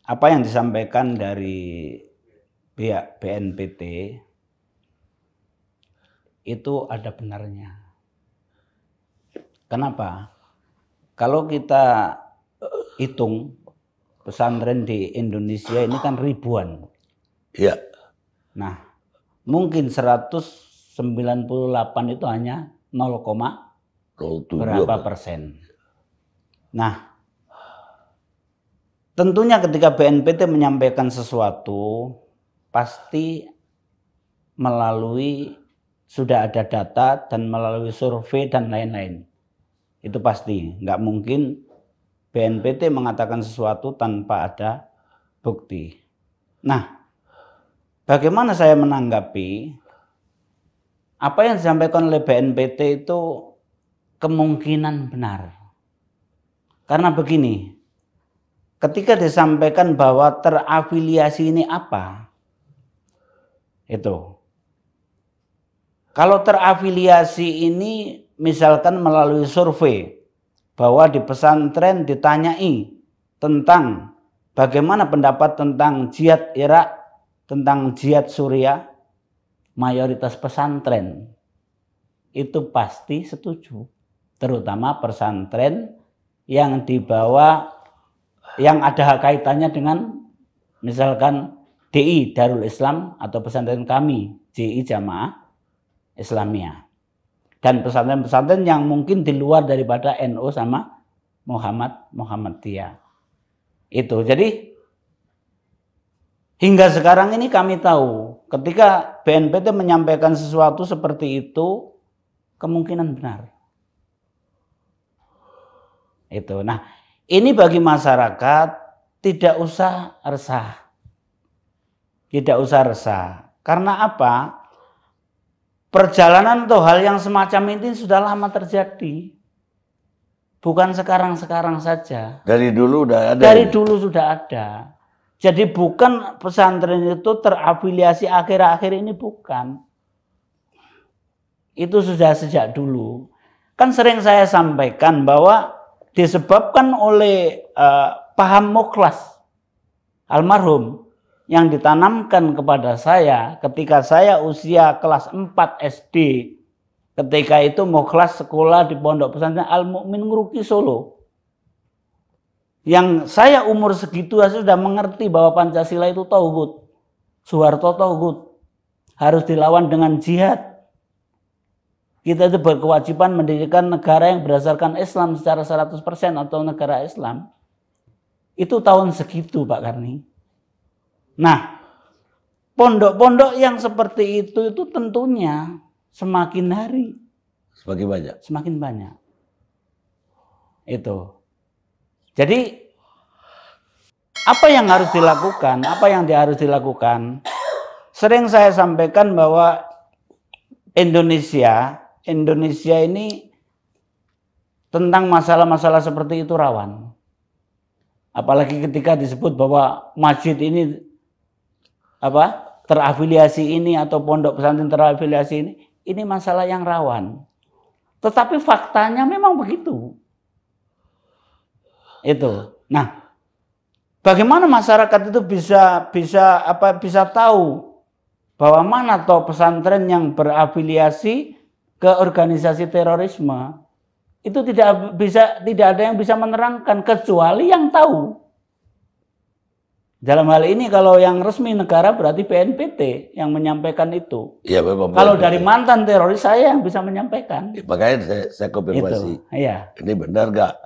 apa yang disampaikan dari pihak BNPT itu ada benarnya. Kenapa? Kalau kita hitung pesantren di Indonesia ini kan ribuan. Iya. Nah, mungkin 198 itu hanya 0, berapa persen. Nah, tentunya ketika BNPT menyampaikan sesuatu, pasti melalui sudah ada data dan melalui survei dan lain-lain. Itu pasti, nggak mungkin BNPT mengatakan sesuatu tanpa ada bukti. Nah, bagaimana saya menanggapi apa yang disampaikan oleh BNPT itu kemungkinan benar. Karena begini, ketika disampaikan bahwa terafiliasi ini apa, itu. Kalau terafiliasi ini misalkan melalui survei, bahwa di pesantren ditanyai tentang bagaimana pendapat tentang jihad Irak, tentang jihad Suriah, mayoritas pesantren itu pasti setuju. Terutama pesantren yang dibawa, yang ada kaitannya dengan misalkan DI, Darul Islam, atau pesantren kami, JI Jamaah Islamiyah. Dan pesantren-pesantren yang mungkin di luar daripada NU sama Muhammadiyah. Itu. Jadi hingga sekarang ini kami tahu ketika BNPT menyampaikan sesuatu seperti itu kemungkinan benar. Itu. Nah, ini bagi masyarakat tidak usah resah. Tidak usah resah. Karena apa? Perjalanan atau hal yang semacam ini sudah lama terjadi. Bukan sekarang-sekarang saja. Dari dulu udah ada. Dari dulu sudah ada. Jadi bukan pesantren itu terafiliasi akhir-akhir ini, bukan. Itu sudah sejak dulu. Kan sering saya sampaikan bahwa disebabkan oleh paham mukhlas almarhum yang ditanamkan kepada saya ketika saya usia kelas 4 SD. Ketika itu mukhlas sekolah di Pondok Pesantren Al Mukmin Nguruki Solo. Yang saya umur segitu sudah mengerti bahwa Pancasila itu tauhid. Soeharto tauhid. Harus dilawan dengan jihad. Kita itu berkewajiban mendirikan negara yang berdasarkan Islam secara 100% atau negara Islam. Itu tahun segitu, Pak Karni. Nah, pondok-pondok yang seperti itu tentunya semakin hari semakin banyak. Semakin banyak. Itu. Jadi apa yang harus dilakukan? Apa yang harus dilakukan? Sering saya sampaikan bahwa Indonesia ini tentang masalah-masalah seperti itu rawan. Apalagi ketika disebut bahwa masjid ini terafiliasi ini atau pondok pesantren terafiliasi ini masalah yang rawan. Tetapi faktanya memang begitu. Itu. Nah, bagaimana masyarakat itu bisa tahu bahwa mana toh pesantren yang berafiliasi ke organisasi terorisme? Itu tidak ada yang bisa menerangkan kecuali yang tahu. Dalam hal ini kalau yang resmi negara berarti BNPT yang menyampaikan itu. Iya, memang. Kalau dari mantan teroris saya yang bisa menyampaikan. Makanya saya konfirmasi. Iya. Ini benar nggak?